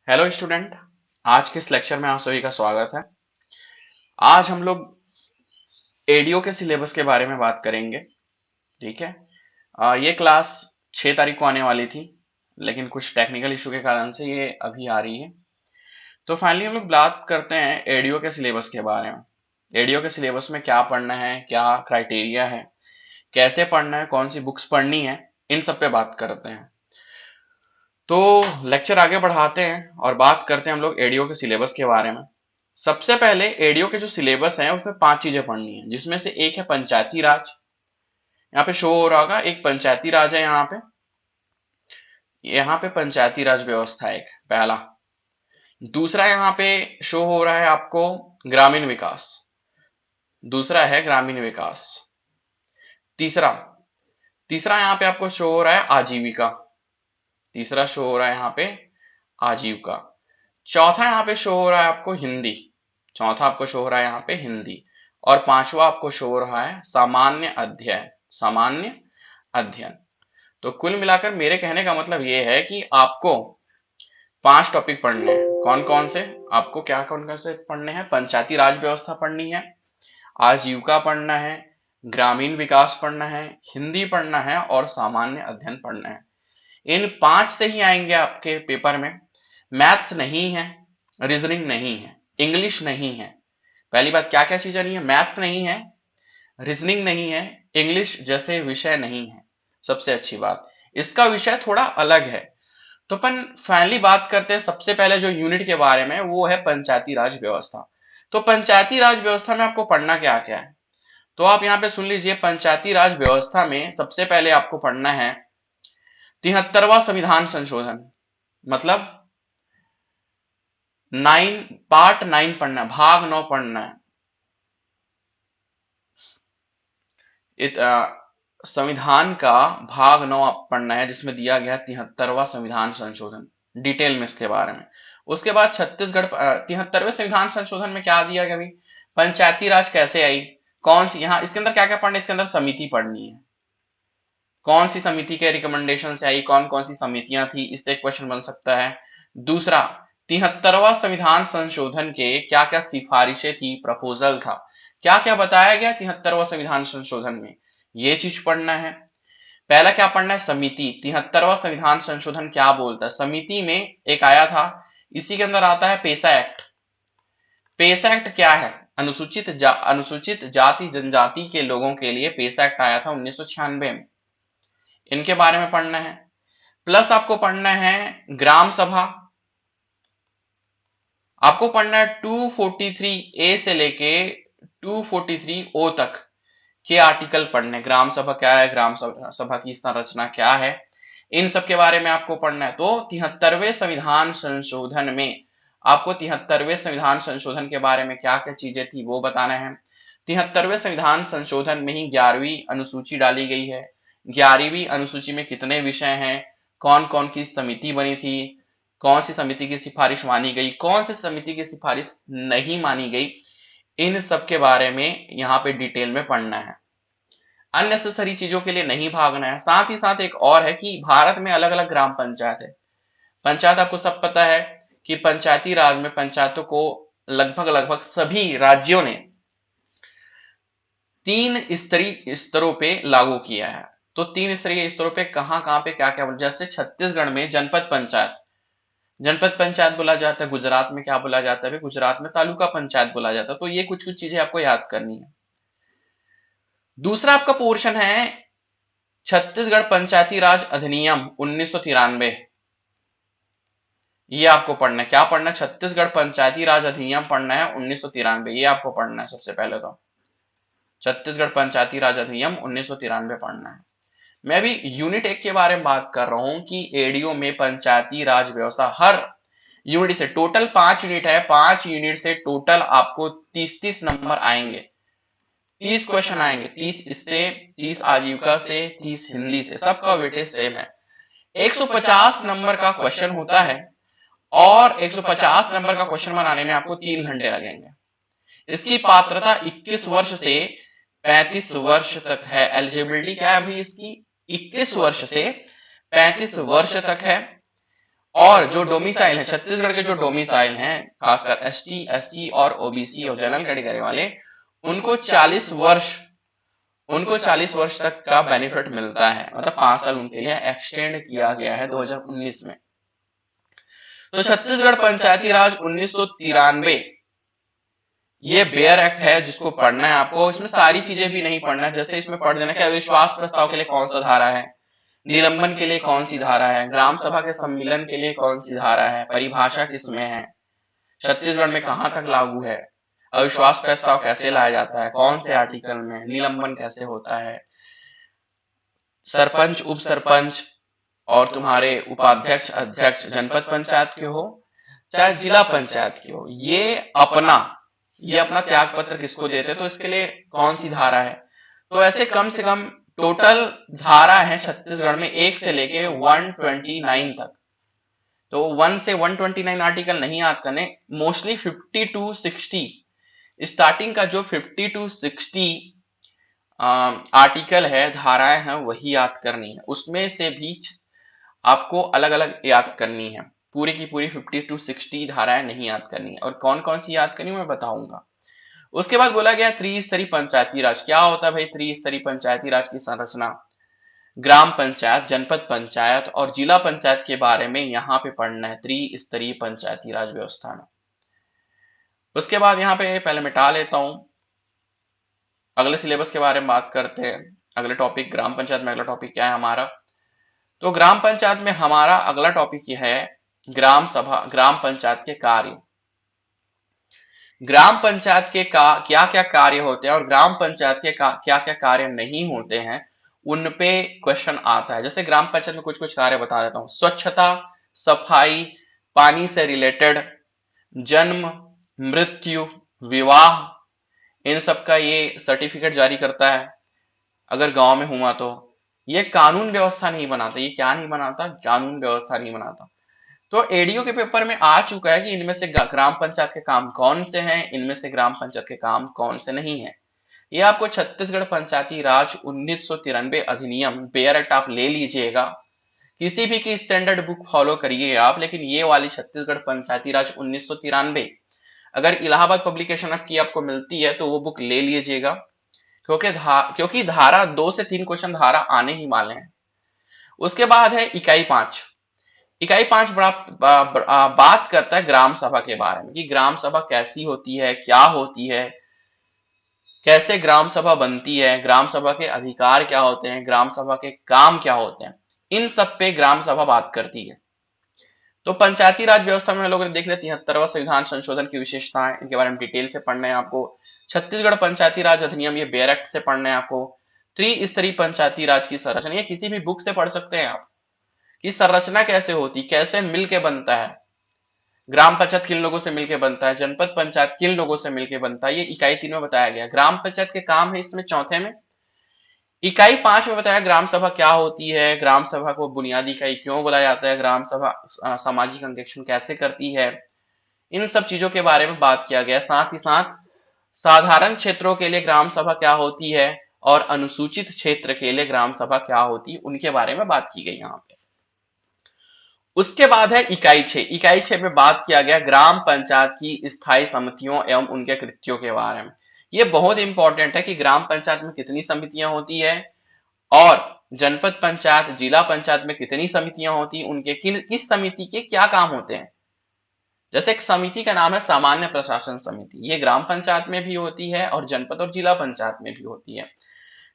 Hello student. आज के इस लेक्चर में आप सभी का स्वागत है। आज हम लोग एडीओ के सिलेबस के बारे में बात करेंगे। ठीक है। ये क्लास 6 तारीख को आने वाली थी, लेकिन कुछ टेक्निकल इशू के कारण से ये अभी आ रही है। तो फाइनली हम लोग बात करते हैं एडीओ के सिलेबस के बारे में। एडीओ के सिलेबस में क्या पढ़ना है, क्या क्राइटेरिया है, कैसे पढ़ना है, कौन सी बुक्स पढ़नी है, इन सब पे बात करते हैं। तो लेक्चर आगे बढ़ाते हैं और बात करते हैं हम लोग एडीओ के सिलेबस के बारे में। सबसे पहले एडीओ के जो सिलेबस है उसमें 5 चीजें पढ़नी है, जिसमें से एक है पंचायती राज। यहाँ पे शो हो रहा होगा, एक पंचायती राज है। यहाँ पे पंचायती राज व्यवस्था एक पहला। दूसरा यहाँ पे शो हो रहा है आपको ग्रामीण विकास। दूसरा है ग्रामीण विकास। तीसरा तीसरा यहाँ पे आपको शो हो रहा है आजीविका। तीसरा शो हो रहा है यहाँ पे आजीविका। चौथा यहाँ पे शो हो रहा है आपको हिंदी। चौथा आपको शो हो रहा है यहाँ पे हिंदी। और पांचवा आपको शो हो रहा है सामान्य अध्ययन। सामान्य अध्ययन। तो कुल मिलाकर मेरे कहने का मतलब ये है कि आपको 5 टॉपिक पढ़ने हैं। कौन कौन से? आपको क्या कौन कौन से पढ़ने हैं? पंचायती राज व्यवस्था पढ़नी है, आजीविका पढ़ना है, ग्रामीण विकास पढ़ना है, हिंदी पढ़ना है और सामान्य अध्ययन पढ़ना है। इन 5 से ही आएंगे आपके पेपर में। मैथ्स नहीं है, रीजनिंग नहीं है, इंग्लिश नहीं है। पहली बात, क्या क्या चीजें नहीं है? मैथ्स नहीं है, रीजनिंग नहीं है, इंग्लिश जैसे विषय नहीं है। सबसे अच्छी बात, इसका विषय थोड़ा अलग है। तो अपन फाइनली बात करते हैं सबसे पहले जो यूनिट के बारे में, वो है पंचायती राज व्यवस्था। तो पंचायती राज व्यवस्था में आपको पढ़ना क्या क्या है? तो आप यहाँ पे सुन लीजिए। पंचायती राज व्यवस्था में सबसे पहले आपको पढ़ना है 73वां संविधान संशोधन। मतलब 9 पढ़ना है, भाग 9 पढ़ना है। संविधान का भाग 9 पढ़ना है, जिसमें दिया गया 73वां संविधान संशोधन, डिटेल में इसके बारे में। उसके बाद छत्तीसगढ़ 73वें संविधान संशोधन में क्या दिया गया भाई? पंचायती राज कैसे आई, कौन सी, यहाँ इसके अंदर क्या क्या पढ़ना है? इसके अंदर समिति पढ़नी है, कौन सी समिति के रिकमेंडेशन से आई, कौन कौन सी समितियां थी, इससे एक क्वेश्चन बन सकता है। दूसरा, 73वां संविधान संशोधन के क्या क्या सिफारिशें थी, प्रपोजल था, क्या क्या बताया गया 73वां संविधान संशोधन में, ये चीज पढ़ना है। पहला क्या पढ़ना है? समिति। 73वां संविधान संशोधन क्या बोलता है? समिति में एक आया था, इसी के अंदर आता है पेसा एक्ट। पेसा एक्ट क्या है? अनुसूचित जाति जनजाति के लोगों के लिए पेसा एक्ट आया था 1996 में। इनके बारे में पढ़ना है। प्लस आपको पढ़ना है ग्राम सभा। आपको पढ़ना है 243 ए से लेके 243 ओ तक के आर्टिकल पढ़ने। ग्राम सभा क्या है, ग्राम सभा की संरचना क्या है, इन सब के बारे में आपको पढ़ना है। तो 73वें संविधान संशोधन में आपको 73वें संविधान संशोधन के बारे में क्या क्या चीजें थी वो बताना है। 73वें संविधान संशोधन में ही 11वीं अनुसूची डाली गई है। 11वीं अनुसूची में कितने विषय हैं, कौन कौन की समिति बनी थी, कौन सी समिति की सिफारिश मानी गई, कौन सी समिति की सिफारिश नहीं मानी गई, इन सब के बारे में यहाँ पे डिटेल में पढ़ना है। अननेसेसरी चीजों के लिए नहीं भागना है। साथ ही साथ एक और है कि भारत में अलग अलग ग्राम पंचायत है। पंचायत आपको सब पता है कि पंचायती राज में पंचायतों को लगभग लगभग सभी राज्यों ने 3 स्तरीय स्तरों पे लागू किया है। तो 3 स्तरीय स्तरों पे कहां कहां पे क्या क्या, जैसे छत्तीसगढ़ में जनपद पंचायत, जनपद पंचायत बोला जाता है। गुजरात में क्या बोला जाता है? गुजरात में तालुका पंचायत बोला जाता है। तो ये कुछ कुछ चीजें आपको याद करनी है। दूसरा आपका पोर्शन है छत्तीसगढ़ पंचायती राज अधिनियम 1993। ये आपको पढ़ना है। क्या पढ़ना है? छत्तीसगढ़ पंचायती राज अधिनियम पढ़ना है 1993। ये आपको पढ़ना है सबसे पहले। तो छत्तीसगढ़ पंचायती राज अधिनियम 1993 पढ़ना है। मैं अभी यूनिट 1 के बारे में बात कर रहा हूं कि एडीओ में पंचायती राज व्यवस्था हर यूनिट से टोटल 5 यूनिट है। 5 यूनिट से टोटल आपको 30-30 नंबर आएंगे, 30 क्वेश्चन आएंगे। 30 इससे, 30 आजीविका से, 30 हिंदी से, सबका वेटेज सेम है। 150 नंबर का क्वेश्चन होता है और 150 नंबर का क्वेश्चन बनाने में आपको 3 घंटे लगेंगे। इसकी पात्रता 21 वर्ष से 35 वर्ष तक है। एलिजिबिलिटी क्या है अभी इसकी? 21 वर्ष से 35 वर्ष तक है। और जो डोमिसाइल है, छत्तीसगढ़ के जो डोमिसाइल हैं, खासकर एसटी, एससी और ओबीसी और जनरल कैटेगरी वाले, उनको 40 वर्ष उनको 40 वर्ष तक का बेनिफिट मिलता है, मतलब 5 साल उनके लिए एक्सटेंड किया गया है 2019 में। तो छत्तीसगढ़ पंचायती राज 1993 ये बेयर एक्ट है जिसको पढ़ना है आपको। इसमें सारी चीजें भी नहीं पढ़ना है, जैसे इसमें पढ़ देना कि अविश्वास प्रस्ताव के लिए कौन सा धारा है, निलंबन के लिए कौन सी धारा है, ग्राम सभा के सम्मेलन के लिए कौन सी धारा है, परिभाषा किसमें है, छत्तीसगढ़ में कहां तक लागू है, अविश्वास प्रस्ताव कैसे लाया जाता है, कौन से आर्टिकल में, निलंबन कैसे होता है, सरपंच, उप सरपंच और तुम्हारे उपाध्यक्ष, अध्यक्ष जनपद पंचायत के हो चाहे जिला पंचायत के हो, ये अपना त्याग पत्र किसको देते, तो इसके लिए कौन सी धारा है। तो ऐसे कम से कम टोटल धारा है छत्तीसगढ़ में 1 से लेके 129 तक। तो 1 से 129 आर्टिकल नहीं याद करने, मोस्टली 50 to 60, स्टार्टिंग का जो 50 to 60 आर्टिकल है, धाराएं हैं, वही याद करनी है। उसमें से भी आपको अलग अलग याद करनी है, पूरी की पूरी 50 to 60 धाराएं नहीं याद करनी है। और कौन कौन सी याद करनी है मैं बताऊंगा। उसके बाद बोला गया त्रिस्तरीय पंचायती राज। क्या होता है भाई त्रिस्तरीय पंचायती राज की संरचना? ग्राम पंचायत, जनपद पंचायत और जिला पंचायत के बारे में यहाँ पे पढ़ना है, त्रिस्तरीय पंचायती राज व्यवस्था में। उसके बाद यहाँ पे पहले मिटा लेता हूं, अगले सिलेबस के बारे में बात करते हैं। अगले टॉपिक ग्राम पंचायत में अगला टॉपिक क्या है हमारा? तो ग्राम पंचायत में हमारा अगला टॉपिक यह है ग्राम सभा, ग्राम पंचायत के कार्य। ग्राम पंचायत के क्या क्या कार्य होते हैं और ग्राम पंचायत के क्या क्या कार्य नहीं होते हैं, उन पे क्वेश्चन आता है। जैसे ग्राम पंचायत में कुछ कुछ कार्य बता देता हूं। स्वच्छता, सफाई, पानी से रिलेटेड, जन्म, मृत्यु, विवाह, इन सब का ये सर्टिफिकेट जारी करता है अगर गांव में हुआ तो। ये कानून व्यवस्था नहीं बनाता। ये क्या नहीं बनाता? कानून व्यवस्था नहीं बनाता। तो एडीओ के पेपर में आ चुका है कि इनमें से ग्राम पंचायत के काम कौन से हैं, इनमें से ग्राम पंचायत के काम कौन से नहीं है। ये आपको छत्तीसगढ़ पंचायती राज 1993 अधिनियम बेयर एक्ट आप ले लीजिएगा, किसी भी की स्टैंडर्ड बुक फॉलो करिए आप, लेकिन ये वाली छत्तीसगढ़ पंचायती राज 1993 अगर इलाहाबाद पब्लिकेशन आपको मिलती है तो वो बुक ले लीजिएगा, क्योंकि धारा 2 से 3 क्वेश्चन धारा आने ही वाले हैं। उसके बाद है इकाई 5। इकाई 5 बात करता है ग्राम सभा के बारे में कि ग्राम सभा कैसी होती है, क्या होती है, कैसे ग्राम सभा बनती है, ग्राम सभा के अधिकार क्या होते हैं, ग्राम सभा के काम क्या होते हैं, इन सब पे ग्राम सभा बात करती है। तो पंचायती राज व्यवस्था में हम लोग ने देख लिया 73वां संविधान संशोधन की विशेषताएं, इनके बारे में डिटेल से पढ़ना है आपको। छत्तीसगढ़ पंचायती राज अधिनियम ये बेयर एक्ट से पढ़ना है आपको। त्रिस्तरीय पंचायती राज की संरचना ये किसी भी बुक से पढ़ सकते हैं आप कि संरचना कैसे होती, कैसे मिलके बनता है, ग्राम पंचायत किन लोगों से मिलके बनता है, जनपद पंचायत किन लोगों से मिलके बनता है, ये इकाई 3 में बताया गया। ग्राम पंचायत के काम है इसमें चौथे में। इकाई 5 में बताया ग्राम सभा क्या होती है, ग्राम सभा को बुनियादी इकाई क्यों बोला जाता है, ग्राम सभा सामाजिक अंकेक्षण कैसे करती है, इन सब चीजों के बारे में बात किया गया। साथ ही साथ साधारण क्षेत्रों के लिए ग्राम सभा क्या होती है और अनुसूचित क्षेत्र के लिए ग्राम सभा क्या होती है, उनके बारे में बात की गई यहाँ पे। उसके बाद है इकाई 6। इकाई 6 में बात किया गया ग्राम पंचायत की स्थायी समितियों एवं उनके कृत्यों के बारे में। ये बहुत इंपॉर्टेंट है कि ग्राम पंचायत में कितनी समितियां होती है और जनपद पंचायत, जिला पंचायत में कितनी समितियां होती, उनके किस समिति के क्या काम होते हैं। जैसे एक समिति का नाम है सामान्य प्रशासन समिति, ये ग्राम पंचायत में भी होती है और जनपद और जिला पंचायत में भी होती है।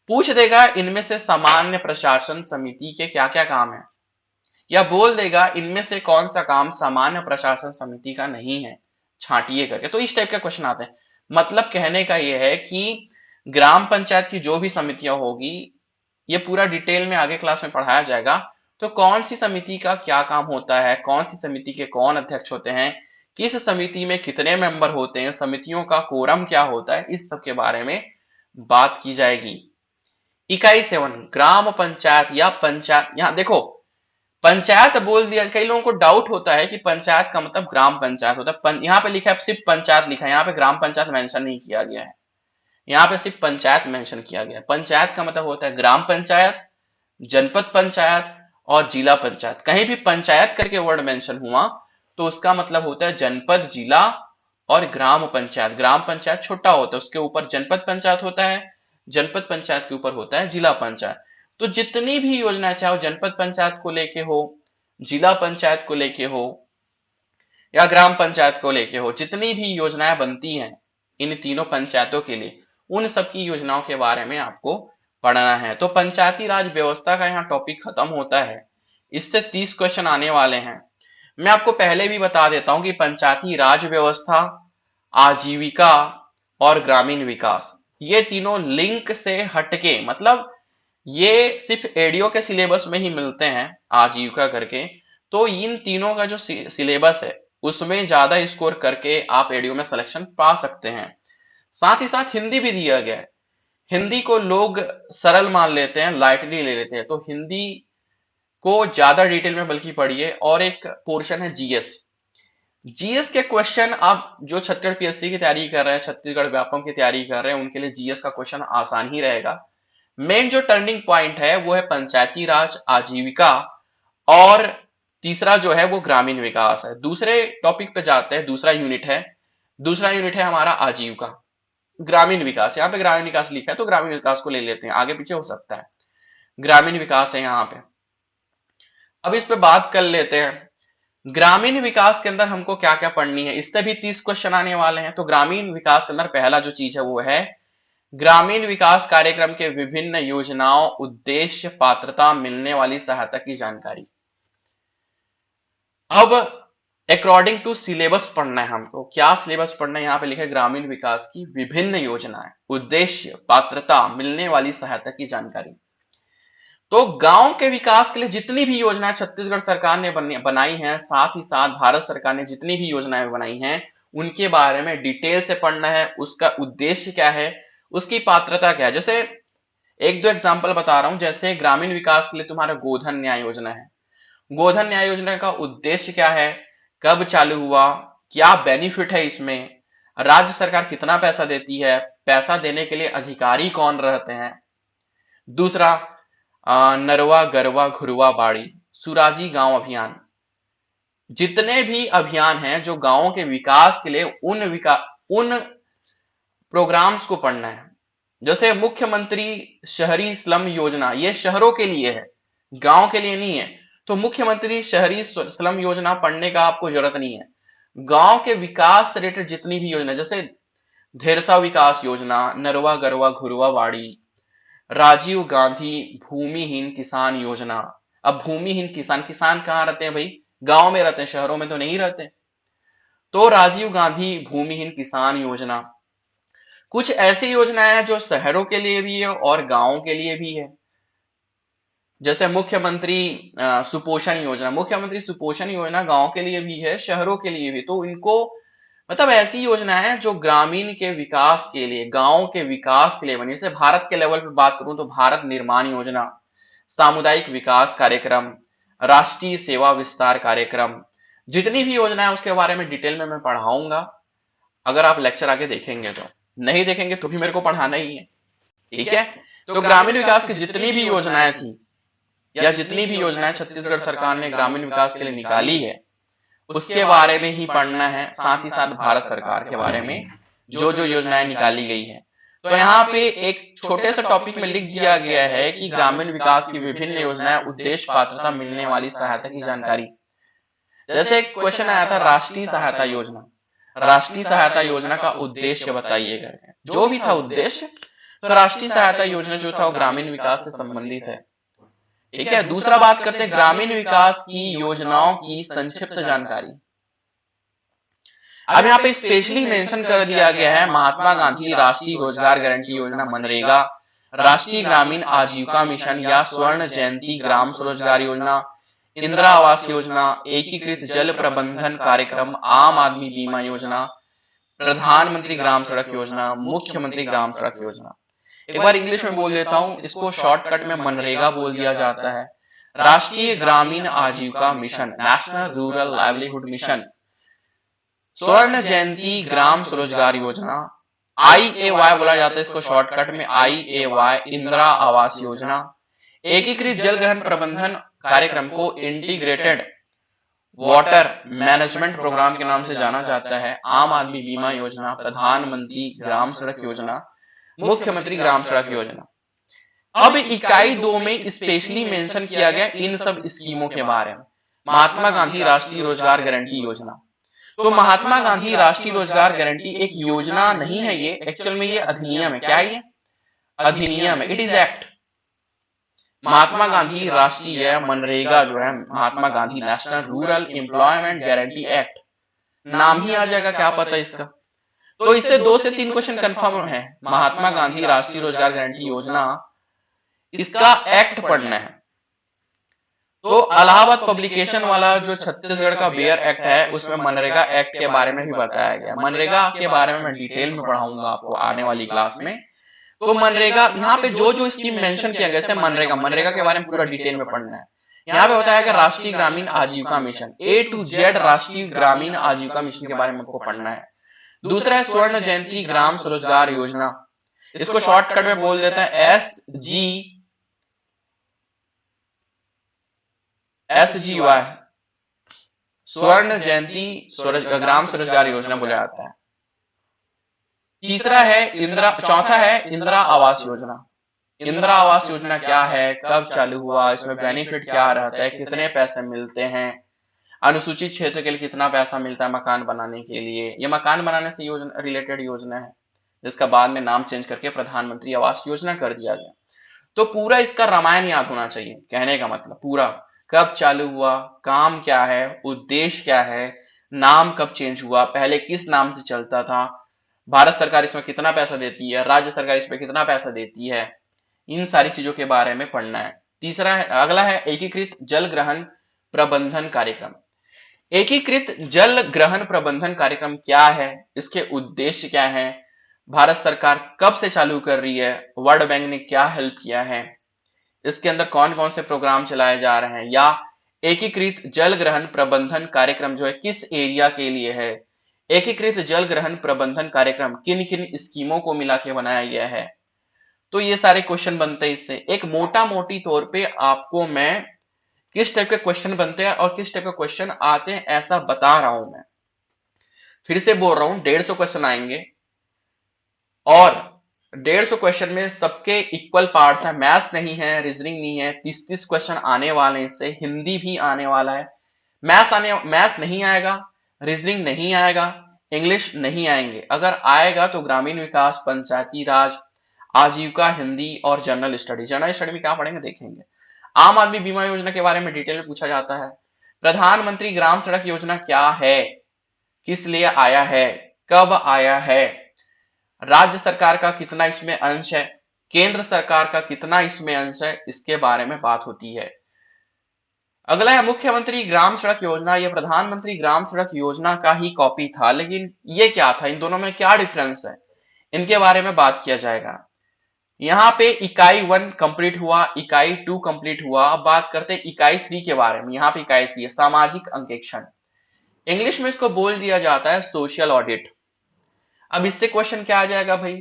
पूछ देगा इनमें से सामान्य प्रशासन समिति के क्या क्या काम है, या बोल देगा इनमें से कौन सा काम सामान्य प्रशासन समिति का नहीं है, छांटिए करके। तो इस टाइप के क्वेश्चन आते हैं। मतलब कहने का यह है कि ग्राम पंचायत की जो भी समितियां होगी, ये पूरा डिटेल में आगे क्लास में पढ़ाया जाएगा। तो कौन सी समिति का क्या काम होता है, कौन सी समिति के कौन अध्यक्ष होते हैं, किस समिति में कितने मेंबर होते हैं, समितियों का कोरम क्या होता है, इस सब के बारे में बात की जाएगी। इकाई 7 ग्राम पंचायत या पंचायत। यहां देखो पंचायत बोल दिया, कई लोगों को डाउट होता है कि पंचायत का मतलब ग्राम पंचायत होता है। यहाँ पे लिखा है सिर्फ पंचायत लिखा है, यहाँ पे ग्राम पंचायत मेंशन नहीं किया गया है, यहाँ पे सिर्फ पंचायत मेंशन किया गया है। पंचायत का मतलब होता है ग्राम पंचायत, जनपद पंचायत और जिला पंचायत। कहीं भी पंचायत करके वर्ड मेंशन हुआ तो उसका मतलब होता है जनपद, जिला और ग्राम पंचायत। ग्राम पंचायत छोटा होता है, उसके ऊपर जनपद पंचायत होता है, जनपद पंचायत के ऊपर होता है जिला पंचायत। तो जितनी भी योजना, चाहे वो जनपद पंचायत को लेके हो, जिला पंचायत को लेके हो या ग्राम पंचायत को लेके हो, जितनी भी योजनाएं बनती हैं इन तीनों पंचायतों के लिए, उन सब की योजनाओं के बारे में आपको पढ़ना है। तो पंचायती राज व्यवस्था का यहाँ टॉपिक खत्म होता है। इससे 30 क्वेश्चन आने वाले हैं। मैं आपको पहले भी बता देता हूं कि पंचायती राज व्यवस्था, आजीविका और ग्रामीण विकास, ये तीनों लिंक से हटके, मतलब ये सिर्फ एडीओ के सिलेबस में ही मिलते हैं आजीविका करके। तो इन तीनों का जो सिलेबस है उसमें ज्यादा स्कोर करके आप एडीओ में सिलेक्शन पा सकते हैं। साथ ही साथ हिंदी भी दिया गया है। हिंदी को लोग सरल मान लेते हैं, लाइटली ले लेते हैं, तो हिंदी को ज्यादा डिटेल में बल्कि पढ़िए। और एक पोर्शन है जीएस। जीएस के क्वेश्चन आप जो छत्तीसगढ़ पीएससी की तैयारी कर रहे हैं, छत्तीसगढ़ व्यापम की तैयारी कर रहे हैं, उनके लिए जीएस का क्वेश्चन आसान ही रहेगा। मेन जो टर्निंग पॉइंट है वो है पंचायती राज, आजीविका और तीसरा जो है वो ग्रामीण विकास है। दूसरे टॉपिक पे जाते हैं। दूसरा यूनिट है हमारा आजीविका। ग्रामीण विकास, यहाँ पे ग्रामीण विकास लिखा है तो ग्रामीण विकास को ले लेते हैं, आगे पीछे हो सकता है। ग्रामीण विकास है यहाँ पे। अब इस पे बात कर लेते हैं ग्रामीण विकास के अंदर हमको क्या क्या पढ़नी है। इससे भी 30 क्वेश्चन आने वाले हैं। तो ग्रामीण विकास के अंदर पहला जो चीज है वो है ग्रामीण विकास कार्यक्रम के विभिन्न योजनाओं, उद्देश्य, पात्रता, मिलने वाली सहायता की जानकारी। अब अकॉर्डिंग टू सिलेबस पढ़ना है हमको। क्या सिलेबस पढ़ना है? यहाँ पे लिखा है ग्रामीण विकास की विभिन्न योजनाएं, उद्देश्य, पात्रता, मिलने वाली सहायता की जानकारी। तो गांव के विकास के लिए जितनी भी योजनाएं छत्तीसगढ़ सरकार ने बनाई हैं, साथ ही साथ भारत सरकार ने जितनी भी योजनाएं बनाई हैं, उनके बारे में डिटेल से पढ़ना है। उसका उद्देश्य क्या है, उसकी पात्रता क्या है। जैसे एक दो एग्जांपल बता रहा हूं। जैसे ग्रामीण विकास के लिए तुम्हारा गोधन न्याय योजना है। गोधन न्याय योजना का उद्देश्य क्या है, कब चालू हुआ, क्या बेनिफिट है इसमें, राज्य सरकार कितना पैसा देती है, पैसा देने के लिए अधिकारी कौन रहते हैं। दूसरा नरवा गरवा घुरवा बाड़ी सुराजी गांव अभियान। जितने भी अभियान हैं जो गांवों के विकास के लिए, उन प्रोग्राम्स को पढ़ना है। जैसे मुख्यमंत्री शहरी स्लम योजना, ये शहरों के लिए है, गांव के लिए नहीं है। तो मुख्यमंत्री शहरी स्लम योजना पढ़ने का आपको जरूरत नहीं है। गांव के विकास से रिलेटेड जितनी भी योजना, जैसे धेरसा विकास योजना, नरवा गरवा घुरवा बाड़ी, राजीव गांधी भूमिहीन किसान योजना। अब भूमिहीन किसान, किसान कहाँ रहते हैं भाई? गांव में रहते हैं, शहरों में तो नहीं रहते। तो राजीव गांधी भूमिहीन किसान योजना। कुछ ऐसी योजनाएं हैं जो शहरों के लिए भी है और गांवों के लिए भी है। जैसे मुख्यमंत्री सुपोषण योजना। मुख्यमंत्री सुपोषण योजना गांव के लिए भी है, शहरों के लिए भी। तो इनको मतलब ऐसी योजनाएं जो ग्रामीण के विकास के लिए, गांव के विकास के लिए बनी। जैसे भारत के लेवल पे बात करूं तो भारत निर्माण योजना, सामुदायिक विकास कार्यक्रम, राष्ट्रीय सेवा विस्तार कार्यक्रम, जितनी भी योजना है उसके बारे में डिटेल में मैं पढ़ाऊंगा। अगर आप लेक्चर आगे देखेंगे तो, नहीं देखेंगे तो भी मेरे को पढ़ाना ही है, ठीक है। तो ग्रामीण विकास की जितनी भी योजनाएं थी या जितनी भी योजनाएं छत्तीसगढ़ सरकार ने ग्रामीण विकास के लिए निकाली है, उसके बारे में ही पढ़ना है। साथ ही साथ भारत सरकार के बारे में जो जो योजनाएं निकाली गई है। तो यहाँ पे एक छोटे से टॉपिक में लिख दिया गया है कि ग्रामीण विकास की विभिन्न योजनाएं, उद्देश्य, पात्रता, मिलने वाली सहायता की जानकारी। जैसे एक क्वेश्चन आया था राष्ट्रीय सहायता योजना। राष्ट्रीय सहायता योजना का उद्देश्य बताइएगा। जो भी था उद्देश्य, तो राष्ट्रीय सहायता योजना जो था वो ग्रामीण विकास से संबंधित है, ठीक है। दूसरा बात करते हैं ग्रामीण विकास की योजनाओं की संक्षिप्त जानकारी। अब यहाँ पे स्पेशली मेंशन कर दिया गया है महात्मा गांधी राष्ट्रीय रोजगार गारंटी योजना, मनरेगा, राष्ट्रीय ग्रामीण आजीविका मिशन या स्वर्ण जयंती ग्राम स्वरोजगार योजना, इंदिरा आवास योजना, एकीकृत जल प्रबंधन कार्यक्रम, आम आदमी बीमा योजना, प्रधानमंत्री ग्राम सड़क योजना, मुख्यमंत्री ग्राम सड़क योजना। एक बार इंग्लिश में बोल देता हूं, इसको शॉर्टकट में मनरेगा बोल दिया जाता है। राष्ट्रीय ग्रामीण आजीविका mission, national rural livelihood mission, स्वर्ण जयंती ग्राम स्वरोजगार योजना, IAY बोला जाता है इसको शॉर्टकट में, IAY इंदिरा आवास योजना, एकीकृत जल ग्रहण प्रबंधन कार्यक्रम को इंटीग्रेटेड वाटर मैनेजमेंट प्रोग्राम के नाम से जाना जाता है। आम आदमी बीमा योजना, प्रधानमंत्री ग्राम सड़क योजना, मुख्यमंत्री ग्राम सड़क योजना। अब इकाई 2 में स्पेशली मेंशन किया गया इन सब स्कीमों के बारे में। महात्मा गांधी राष्ट्रीय रोजगार गारंटी योजना। तो महात्मा गांधी राष्ट्रीय रोजगार गारंटी एक योजना नहीं है, ये एक्चुअल में ये अधिनियम है। क्या ये अधिनियम है? It is act. Mahatma Gandhi राष्ट्रीय मनरेगा जो है, Mahatma Gandhi national rural employment guarantee act, नाम ही आ जाएगा, क्या पता इसका। तो इससे 2 से 3 क्वेश्चन कंफर्म है। महात्मा गांधी राष्ट्रीय रोजगार गारंटी योजना, इसका एक्ट पढ़ना है। तो इलाहाबाद पब्लिकेशन वाला जो छत्तीसगढ़ का बेयर एक्ट है, उसमें मनरेगा एक्ट के बारे में भी बताया गया। मनरेगा के बारे में मैं डिटेल में पढ़ाऊंगा आपको आने वाली क्लास में। तो मनरेगा यहाँ पे जो जो स्कीम मेंशन किया गया, जैसे मनरेगा के बारे में पूरा डिटेल में पढ़ना है। यहाँ पे बताया गया राष्ट्रीय ग्रामीण आजीविका मिशन, A to Z राष्ट्रीय ग्रामीण आजीविका मिशन के बारे में आपको पढ़ना है। दूसरा है स्वर्ण जयंती ग्राम स्वरोजगार योजना, इसको शॉर्टकट में बोल देते हैं SGY, स्वर्ण जयंती ग्राम स्वरोजगार योजना बोला जाता है। तीसरा है चौथा है इंदिरा आवास योजना। इंदिरा आवास योजना क्या है, कब चालू हुआ, इसमें बेनिफिट क्या रहता है, कितने पैसे मिलते हैं, अनुसूचित क्षेत्र के लिए कितना पैसा मिलता है मकान बनाने के लिए। ये मकान बनाने से रिलेटेड योजना है, जिसका बाद में नाम चेंज करके प्रधानमंत्री आवास योजना कर दिया गया। तो पूरा इसका रामायण याद होना चाहिए, कहने का मतलब पूरा, कब चालू हुआ, काम क्या है, उद्देश्य क्या है, नाम कब चेंज हुआ, पहले किस नाम से चलता था, भारत सरकार इसमें कितना पैसा देती है, राज्य सरकार इसमें कितना पैसा देती है, इन सारी चीजों के बारे में पढ़ना है। तीसरा है, अगला है एकीकृत जल ग्रहण प्रबंधन कार्यक्रम। एकीकृत जल ग्रहण प्रबंधन कार्यक्रम क्या है, इसके उद्देश्य क्या है, भारत सरकार कब से चालू कर रही है, वर्ल्ड बैंक ने क्या हेल्प किया है, इसके अंदर कौन कौन से प्रोग्राम चलाए जा रहे हैं, या एकीकृत जल ग्रहण प्रबंधन कार्यक्रम जो है किस एरिया के लिए है, एकीकृत जल ग्रहण प्रबंधन कार्यक्रम किन किन स्कीमों को मिला के बनाया गया है। तो ये सारे क्वेश्चन बनते हैं इससे। एक मोटा मोटी तौर पे आपको मैं किस टाइप के क्वेश्चन बनते हैं और किस टाइप के क्वेश्चन आते हैं ऐसा बता रहा हूं। मैं फिर से बोल रहा हूं, 150 क्वेश्चन आएंगे और 150 क्वेश्चन में सबके इक्वल पार्ट्स हैं, मैथ्स नहीं है, रीजनिंग नहीं है। 30 क्वेश्चन आने वाले हैं, इससे हिंदी भी आने वाला है। मैथ्स नहीं आएगा, रीजनिंग नहीं आएगा, इंग्लिश नहीं आएंगे। अगर आएगा तो ग्रामीण विकास, पंचायती राज, आजीविका, हिंदी और जनरल स्टडी। जनरल स्टडी में क्या पढ़ेंगे देखेंगे। आम आदमी बीमा योजना के बारे में डिटेल में पूछा जाता है। प्रधानमंत्री ग्राम सड़क योजना क्या है, किस लिए आया है, कब आया है, राज्य सरकार का कितना इसमें अंश है, केंद्र सरकार का कितना इसमें अंश है, इसके बारे में बात होती है। अगला है मुख्यमंत्री ग्राम सड़क योजना। यह प्रधानमंत्री ग्राम सड़क योजना का ही कॉपी था, लेकिन ये क्या था, इन दोनों में क्या डिफरेंस है, इनके बारे में बात किया जाएगा। यहाँ पे इकाई 1 कंप्लीट हुआ, इकाई 2 कंप्लीट हुआ। अब बात करते हैं इकाई 3 के बारे में। यहाँ पे इकाई 3 है सामाजिक अंकेक्षण, इंग्लिश में इसको बोल दिया जाता है सोशल ऑडिट। अब इससे क्वेश्चन क्या आ जाएगा भाई,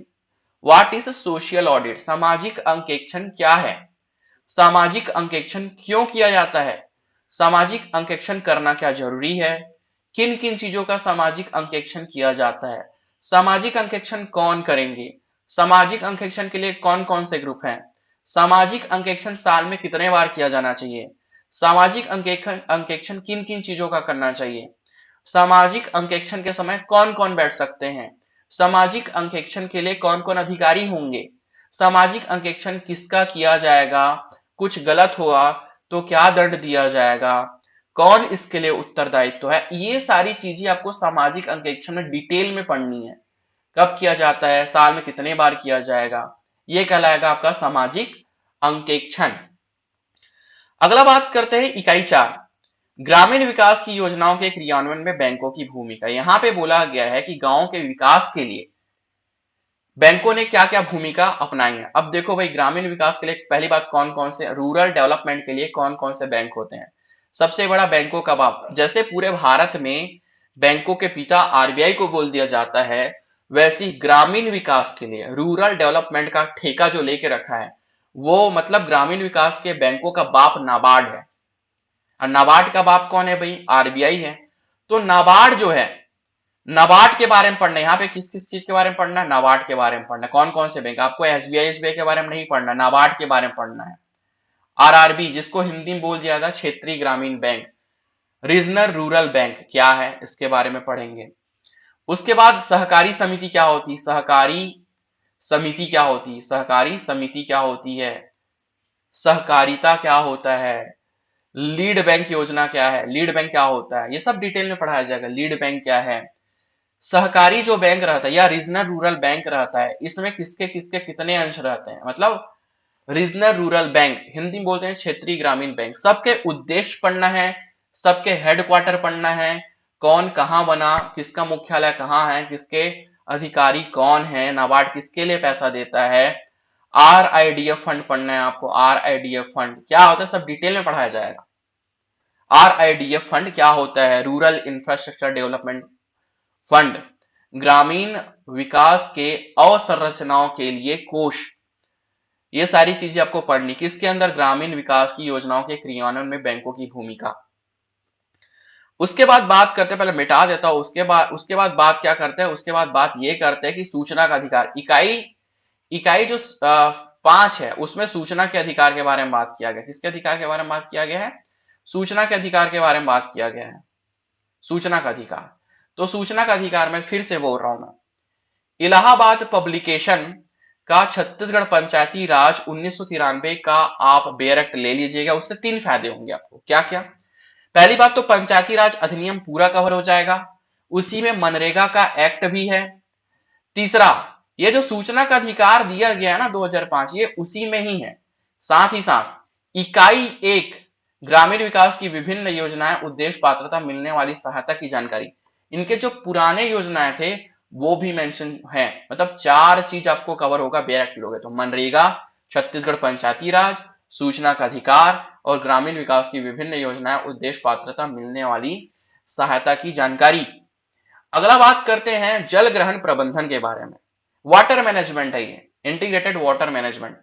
व्हाट इज सोशल ऑडिट, सामाजिक अंकेक्षण क्या है, सामाजिक अंकेक्षण क्यों किया जाता है, सामाजिक अंकेक्षण करना क्या जरूरी है, किन किन चीजों का सामाजिक अंकेक्षण किया जाता है, सामाजिक अंकेक्षण कौन करेंगे, सामाजिक अंकेक्षण के लिए कौन कौन से ग्रुप हैं, सामाजिक अंकेक्षण साल में कितने बार किया जाना चाहिए, सामाजिक अंकेक्षण किन किन चीजों का करना चाहिए, सामाजिक अंकेक्षण के समय कौन कौन बैठ सकते हैं, सामाजिक अंकेक्षण के लिए कौन कौन अधिकारी होंगे, सामाजिक अंकेक्षण किसका किया जाएगा, कुछ गलत हुआ तो क्या दंड दिया जाएगा, कौन इसके लिए उत्तरदायित्व है। ये सारी चीजें आपको सामाजिक अंकेक्षण में डिटेल में पढ़नी है। कब किया जाता है, साल में कितने बार किया जाएगा, ये कहलाएगा आपका सामाजिक अंकेक्षण। अगला बात करते हैं इकाई 4, ग्रामीण विकास की योजनाओं के क्रियान्वयन में बैंकों की भूमिका। यहां पे बोला गया है कि गांव के विकास के लिए बैंकों ने क्या क्या भूमिका अपनाई है। अब देखो भाई, ग्रामीण विकास के लिए पहली बात कौन कौन से, रूरल डेवलपमेंट के लिए कौन कौन से बैंक होते हैं। सबसे बड़ा बैंकों का बाप, जैसे पूरे भारत में बैंकों के पिता आरबीआई को बोल दिया जाता है, वैसी ग्रामीण विकास के लिए रूरल डेवलपमेंट का ठेका जो लेके रखा है वो मतलब ग्रामीण विकास के बैंकों का बाप नाबार्ड है। और नाबार्ड का बाप कौन है भाई? आरबीआई है। तो नाबार्ड जो है, नाबार्ड के बारे में पढ़ना है। यहाँ पे किस किस चीज के बारे में पढ़ना है? नाबार्ड के बारे में पढ़ना है। कौन कौन से बैंक? आपको एसबीआई के बारे में नहीं पढ़ना, नाबार्ड के बारे में पढ़ना है। आरआरबी, जिसको हिंदी में बोल दिया था क्षेत्रीय ग्रामीण बैंक। रीजनल रूरल बैंक क्या है, इसके बारे में पढ़ेंगे। उसके बाद सहकारी समिति क्या होती? सहकारी समिति क्या होती? सहकारी समिति क्या होती है? सहकारिता क्या होता है? लीड बैंक योजना क्या है? लीड बैंक क्या होता है? ये सब डिटेल में पढ़ाया जाएगा। लीड बैंक क्या है? सहकारी जो बैंक रहता है या रीजनल रूरल बैंक रहता है, इसमें किसके किसके कितने अंश रहते हैं? मतलब रीजनल रूरल बैंक, हिंदी में बोलते हैं क्षेत्रीय ग्रामीण बैंक। सबके उद्देश्य पढ़ना है, सबके हेडक्वार्टर पढ़ना है, कौन कहाँ बना, किसका मुख्यालय कहाँ है, किसके अधिकारी कौन है, नाबार्ड किसके लिए पैसा देता है। आरआईडीएफ फंड पढ़ना है आपको। आरआईडीएफ फंड क्या होता है, सब डिटेल में पढ़ाया जाएगा। आरआईडीएफ फंड क्या होता है? रूरल इंफ्रास्ट्रक्चर डेवलपमेंट फंड, ग्रामीण विकास के अवसंरचनाओं के लिए कोष। ये सारी चीजें आपको पढ़नी। किसके अंदर? ग्रामीण विकास की योजनाओं के क्रियान्वयन में बैंकों की भूमिका। उसके बाद बात करते हैं, पहले मिटा देता हूं, उसके बाद बात क्या करते हैं? उसके बाद बात ये करते हैं कि सूचना का अधिकार। इकाई इकाई जो 5 है, उसमें सूचना के अधिकार के बारे में बात किया गया। किसके अधिकार के बारे में बात किया गया है? सूचना के अधिकार के बारे में बात किया गया है। सूचना का अधिकार। तो सूचना का अधिकार में फिर से बोल रहा हूं मैं, इलाहाबाद पब्लिकेशन का छत्तीसगढ़ पंचायती राज 1993 का आप बेयरक्ट ले लीजिएगा। उससे 3 फायदे होंगे आपको। क्या क्या? पहली बात तो पंचायती राज अधिनियम पूरा कवर हो जाएगा, उसी में मनरेगा का एक्ट भी है। तीसरा, ये जो सूचना का अधिकार दिया गया है ना 2005, ये उसी में ही है। साथ ही साथ इकाई 1 ग्रामीण विकास की विभिन्न योजनाएं, उद्देश्य, पात्रता, मिलने वाली सहायता की जानकारी, इनके जो पुराने योजनाएं थे वो भी मेंशन है। मतलब 4 चीज आपको कवर होगा बेयरक्ट लोगे तो, मनरेगा, छत्तीसगढ़ पंचायती राज, सूचना का अधिकार और ग्रामीण विकास की विभिन्न योजनाएं, उद्देश्य, पात्रता, मिलने वाली सहायता की जानकारी। अगला बात करते हैं जल ग्रहण प्रबंधन के बारे में। वाटर मैनेजमेंट है ये, इंटीग्रेटेड वाटर मैनेजमेंट।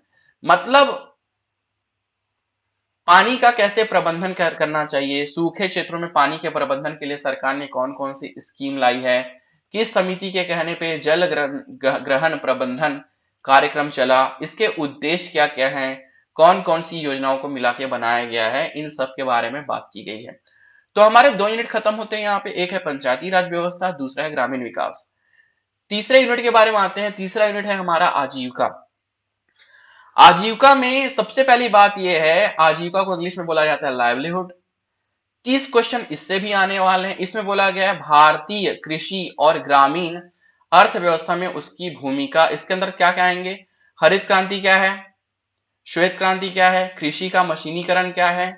मतलब पानी का कैसे प्रबंधन करना चाहिए, सूखे क्षेत्रों में पानी के प्रबंधन के लिए सरकार ने कौन कौन सी स्कीम लाई है, किस समिति के कहने पे जल ग्रहण प्रबंधन कार्यक्रम चला, इसके उद्देश्य क्या क्या हैं, कौन कौन सी योजनाओं को मिला के बनाया गया है, इन सब के बारे में बात की गई है। तो हमारे 2 यूनिट खत्म होते हैं यहाँ पे। एक है पंचायती राज व्यवस्था, दूसरा है ग्रामीण विकास। तीसरे यूनिट के बारे में आते हैं। तीसरा यूनिट है हमारा आजीविका। आजीविका में सबसे पहली बात यह है, आजीविका को इंग्लिश में बोला जाता है लाइवलीहुड। 30 क्वेश्चन इससे भी आने वाले हैं। इसमें बोला गया है भारतीय कृषि और ग्रामीण अर्थव्यवस्था में उसकी भूमिका। इसके अंदर क्या क्या आएंगे? हरित क्रांति क्या है, श्वेत क्रांति क्या है, कृषि का मशीनीकरण क्या है,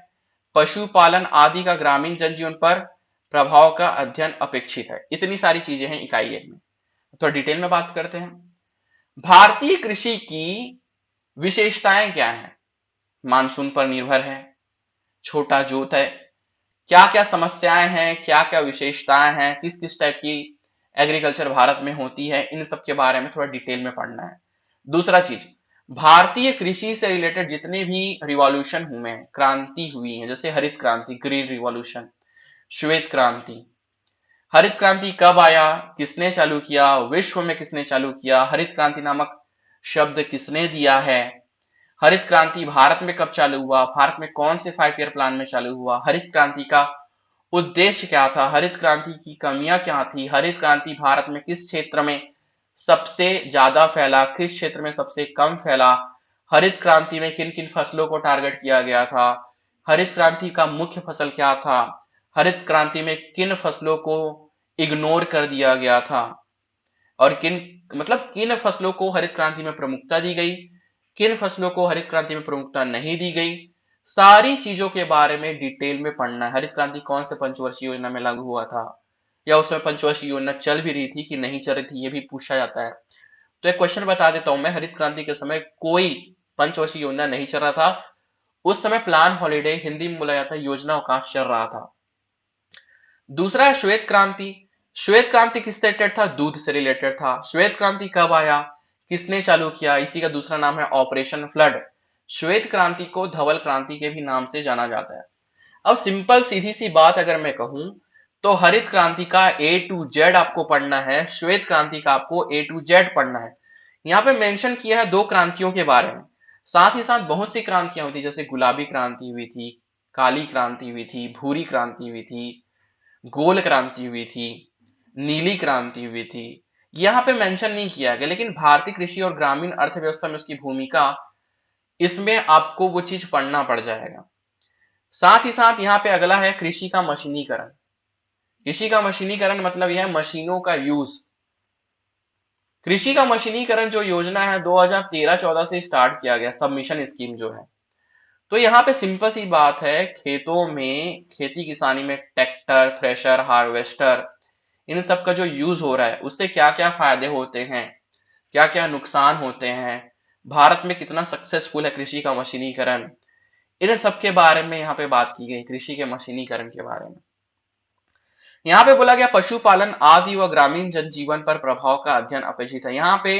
पशुपालन आदि का ग्रामीण जनजीवन पर प्रभाव का अध्ययन अपेक्षित है। इतनी सारी चीजें हैं इकाई 1 में। तो डिटेल में बात करते हैं। भारतीय कृषि की विशेषताएं क्या हैं? मानसून पर निर्भर है, छोटा जोत है, क्या क्या समस्याएं हैं, क्या क्या विशेषताएं हैं, किस किस टाइप की एग्रीकल्चर भारत में होती है, इन सब के बारे में थोड़ा डिटेल में पढ़ना है। दूसरा चीज, भारतीय कृषि से रिलेटेड जितने भी रिवॉल्यूशन हुए हैं, क्रांति हुई है, जैसे हरित क्रांति, ग्रीन रिवॉल्यूशन, श्वेत क्रांति। हरित क्रांति कब आया, किसने चालू किया, विश्व में किसने चालू किया, हरित क्रांति नामक शब्द किसने दिया है, हरित क्रांति भारत में कब चालू हुआ, भारत में कौन से 5 ईयर प्लान में चालू हुआ, हरित क्रांति का उद्देश्य क्या था, हरित क्रांति की कमियां क्या थी, हरित क्रांति भारत में किस क्षेत्र में सबसे ज्यादा फैला, किस क्षेत्र में सबसे कम फैला, हरित क्रांति में किन किन फसलों को टारगेट किया गया था, हरित क्रांति का मुख्य फसल क्या था, हरित क्रांति में किन फसलों को इग्नोर कर दिया गया था, और किन फसलों को हरित क्रांति में प्रमुखता दी गई, किन फसलों को हरित क्रांति में प्रमुखता नहीं दी गई। सारी चीजों के बारे में डिटेल में पढ़ना है। हरित क्रांति कौन से पंचवर्षीय योजना में लागू हुआ था, या उसमें पंचवर्षीय योजना चल भी रही थी कि नहीं चल रही थी, ये भी पूछा जाता है। तो एक क्वेश्चन बता देता हूं मैं, हरित क्रांति के समय कोई पंचवर्षीय योजना नहीं चल रहा था। उस समय प्लान हॉलिडे, हिंदी में बोला जाता है योजना अवकाश, चल रहा था। दूसरा है श्वेत क्रांति। श्वेत क्रांति किससे रिलेटेड था? दूध से रिलेटेड था। श्वेत क्रांति कब आया, किसने चालू किया? इसी का दूसरा नाम है ऑपरेशन फ्लड। श्वेत क्रांति को धवल क्रांति के भी नाम से जाना जाता है। अब सिंपल सीधी सी बात अगर मैं कहूं तो हरित क्रांति का ए टू जेड आपको पढ़ना है, श्वेत क्रांति का आपको ए टू जेड पढ़ना है। यहाँ पे मेंशन किया है दो क्रांतियों के बारे में, साथ ही साथ बहुत सी क्रांतियां हुई थी, जैसे गुलाबी क्रांति हुई थी, काली क्रांति हुई थी, भूरी क्रांति हुई थी, गोल क्रांति हुई थी, नीली क्रांति हुई थी। यहाँ पे मेंशन नहीं किया गया, लेकिन भारतीय कृषि और ग्रामीण अर्थव्यवस्था में उसकी भूमिका, इसमें आपको वो चीज पढ़ना पड़ जाएगा। साथ ही साथ यहाँ पे अगला है कृषि का मशीनीकरण। कृषि का मशीनीकरण मतलब यह है मशीनों का यूज। कृषि का मशीनीकरण जो योजना है 2013-14 से स्टार्ट किया गया, सबमिशन स्कीम जो है। तो यहाँ पे सिंपल सी बात है, खेतों में खेती किसानी में ट्रैक्टर, थ्रेशर, हार्वेस्टर, इन सब का जो यूज हो रहा है उससे क्या क्या फायदे होते हैं, क्या क्या नुकसान होते हैं, भारत में कितना सक्सेसफुल है कृषि का मशीनीकरण, इन सब के बारे में यहाँ पे बात की गई, कृषि के मशीनीकरण के बारे में। यहाँ पे बोला गया पशुपालन आदि व ग्रामीण जनजीवन पर प्रभाव का अध्ययन अपेक्षित है। यहाँ पे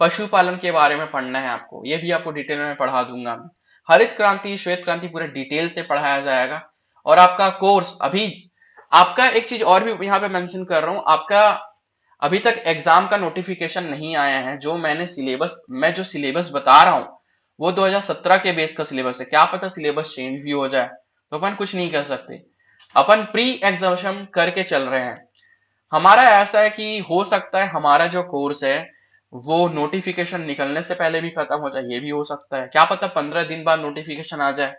पशुपालन के बारे में पढ़ना है आपको, ये भी आपको डिटेल में पढ़ा दूंगा मैं। हरित क्रांति, श्वेत क्रांति पूरे डिटेल से पढ़ाया जाएगा। और आपका कोर्स अभी, आपका एक चीज और भी यहाँ पे मेंशन कर रहा हूँ, आपका अभी तक एग्जाम का नोटिफिकेशन नहीं आया है। मैं जो सिलेबस बता रहा हूँ वो 2017 के बेस का सिलेबस है। क्या पता सिलेबस चेंज भी हो जाए, तो अपन कुछ नहीं कर सकते, अपन प्री एग्जाम करके चल रहे हैं। हमारा ऐसा है कि हो सकता है हमारा जो कोर्स है वो नोटिफिकेशन निकलने से पहले भी खत्म हो जाए, ये भी हो सकता है। क्या पता 15 दिन बाद नोटिफिकेशन आ जाए,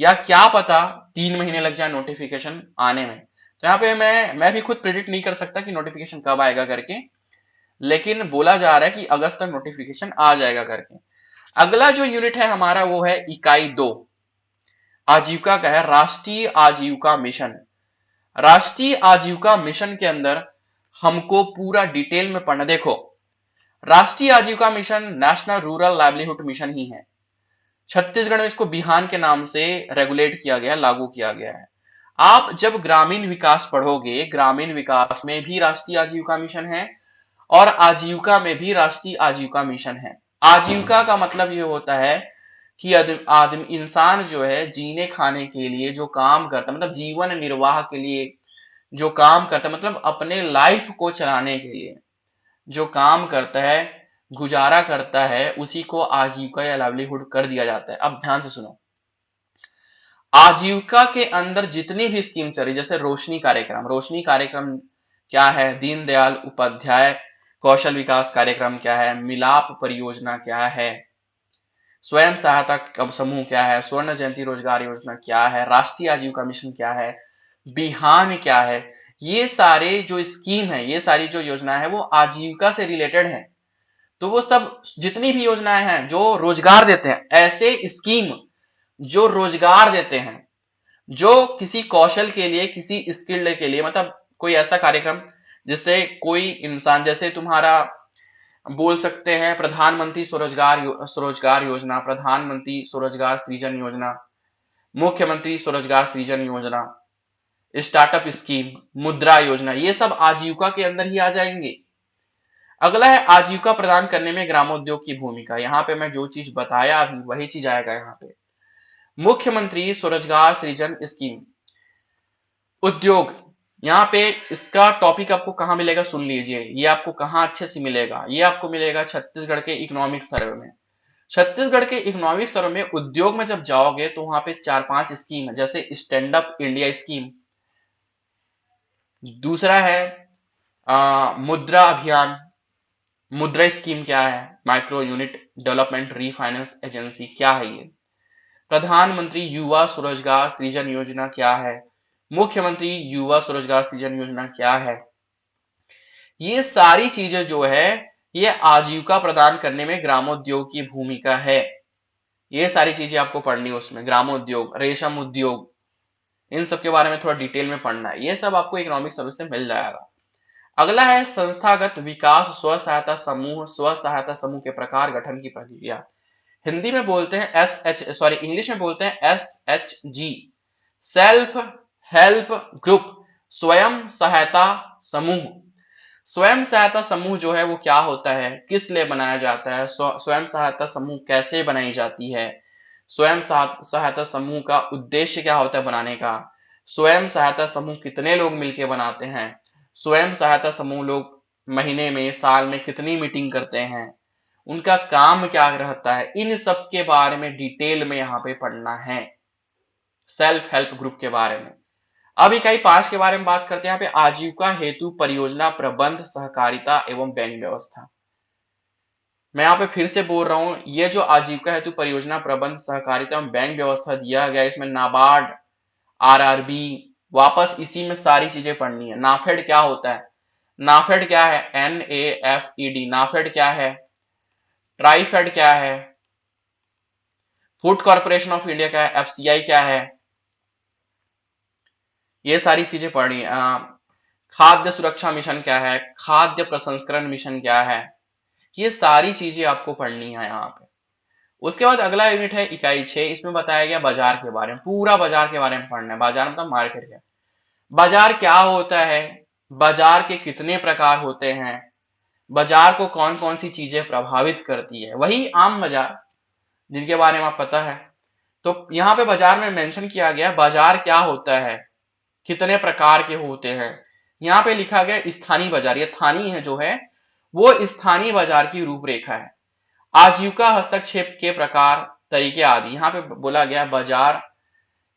या क्या पता 3 महीने लग जाए नोटिफिकेशन आने में। तो यहाँ पे मैं भी खुद प्रिडिक्ट नहीं कर सकता कि नोटिफिकेशन कब आएगा करके, लेकिन बोला जा रहा है कि अगस्त तक नोटिफिकेशन आ जाएगा करके। अगला जो यूनिट है हमारा वो है इकाई 2, आजीविका का है, राष्ट्रीय आजीविका मिशन। राष्ट्रीय आजीविका मिशन के अंदर हमको पूरा डिटेल में पढ़ना। देखो, राष्ट्रीय आजीविका mission national rural livelihood mission ही है। छत्तीसगढ़ में इसको बिहान के नाम से रेगुलेट किया गया, लागू किया गया है। आप जब ग्रामीण विकास पढ़ोगे, ग्रामीण विकास में भी राष्ट्रीय आजीविका मिशन है और आजीविका में भी राष्ट्रीय आजीविका मिशन है। आजीविका का मतलब ये होता है कि आदमी इंसान जो है जीने खाने के लिए जो काम करता है, मतलब जीवन निर्वाह के लिए जो काम करता है, मतलब अपने लाइफ को चलाने के लिए जो काम करता है, गुजारा करता है, उसी को आजीविका या लाइवलीहुड कर दिया जाता है। अब ध्यान से सुनो, आजीविका के अंदर जितनी भी स्कीम चल रही, जैसे रोशनी कार्यक्रम, रोशनी कार्यक्रम क्या है, दीनदयाल उपाध्याय कौशल विकास कार्यक्रम क्या है, मिलाप परियोजना क्या है, स्वयं सहायता समूह क्या है, स्वर्ण जयंती रोजगार योजना क्या है, राष्ट्रीय आजीविका मिशन क्या है, बिहान क्या है, ये सारे जो स्कीम है, ये सारी जो योजना है वो आजीविका से रिलेटेड है। तो वो सब जितनी भी योजनाएं हैं जो रोजगार देते हैं, ऐसे स्कीम जो रोजगार देते हैं, जो किसी कौशल के लिए, किसी स्किल्ड के लिए, मतलब कोई ऐसा कार्यक्रम जिससे कोई इंसान, जैसे तुम्हारा बोल सकते हैं प्रधानमंत्री स्वरोजगार योजना, प्रधानमंत्री स्वरोजगार सृजन योजना, मुख्यमंत्री स्वरोजगार सृजन योजना, स्टार्टअप स्कीम, मुद्रा योजना, ये सब आजीविका के अंदर ही आ जाएंगे। अगला है आजीविका प्रदान करने में ग्रामोद्योग की भूमिका। यहाँ पे मैं जो चीज बताया अभी वही चीज आएगा यहाँ पे। मुख्यमंत्री स्वरोजगार सृजन स्कीम, उद्योग, यहाँ पे इसका टॉपिक आपको कहाँ मिलेगा सुन लीजिए, ये आपको कहाँ अच्छे से मिलेगा, ये आपको मिलेगा छत्तीसगढ़ के इकोनॉमिक सर्वे में। छत्तीसगढ़ के इकोनॉमिक सर्वे में उद्योग में जब जाओगे तो वहां पे 4-5 स्कीम है, जैसे स्टैंड अप इंडिया स्कीम, दूसरा है मुद्रा अभियान। मुद्रा स्कीम क्या है, micro unit development refinance agency क्या है ये, प्रधानमंत्री युवा स्वरोजगार सृजन योजना क्या है, मुख्यमंत्री युवा स्वरोजगार सृजन योजना क्या है। ये सारी चीजें जो है ये आजीविका प्रदान करने में ग्रामोद्योग की भूमिका है। ये सारी चीजें आपको पढ़नी है उसमें, ग्रामोद्योग, रेशम उद्योग, इन सब के बारे में थोड़ा डिटेल में पढ़ना है। ये सब आपको इकोनॉमिक सर्विस से मिल जाएगा। अगला है संस्थागत विकास स्व सहायता समूह, स्व सहायता समूह के प्रकार गठन की प्रक्रिया। हिंदी में बोलते हैं इंग्लिश में बोलते हैं SHG, सेल्फ हेल्प ग्रुप, स्वयं सहायता समूह। स्वयं सहायता समूह जो है वो क्या होता है, किस लिए बनाया जाता है, स्वयं सहायता समूह कैसे बनाई जाती है, स्वयं सहायता समूह का उद्देश्य क्या होता है बनाने का, स्वयं सहायता समूह कितने लोग मिलकर बनाते हैं, स्वयं सहायता समूह लोग महीने में साल में कितनी मीटिंग करते हैं, उनका काम क्या रहता है, इन सब के बारे में डिटेल में यहाँ पे पढ़ना है, सेल्फ हेल्प ग्रुप के बारे में। अब इकाई 5 के बारे में बात करते हैं। यहाँ पे आजीविका हेतु परियोजना प्रबंध सहकारिता एवं बैंक व्यवस्था। मैं यहाँ पे फिर से बोल रहा हूं, ये जो आजीविका हेतु परियोजना प्रबंध सहकारिता एवं बैंक व्यवस्था दिया गया, इसमें नाबार्ड, आरआरबी, वापस इसी में सारी चीजें पढ़नी है। नाफेड क्या होता है, नाफेड क्या है, NAFED, नाफेड क्या है, ट्राइफेड क्या है, फूड कॉर्पोरेशन ऑफ इंडिया क्या है, FCI क्या है, ये सारी चीजें पढ़नी है। खाद्य सुरक्षा मिशन क्या है, खाद्य प्रसंस्करण मिशन क्या है, ये सारी चीजें आपको पढ़नी है यहाँ पे। उसके बाद अगला यूनिट है इकाई 6, इसमें बताया गया बाजार के बारे में, पूरा बाजार के बारे में पढ़ना है। बाजार मतलब मार्केट क्या, बाजार क्या होता है, बाजार के कितने प्रकार होते हैं, बाजार को कौन कौन सी चीजें प्रभावित करती है, वही आम बाजार जिनके बारे में आप पता है। तो यहाँ पे बाजार में मेंशन किया गया बाजार क्या होता है, कितने प्रकार के होते हैं। यहाँ पे लिखा गया स्थानीय बाजार, ये स्थानीय है जो है वो स्थानीय बाजार की रूपरेखा है। आजीविका हस्तक्षेप के प्रकार तरीके आदि, यहाँ पे बोला गया बाजार,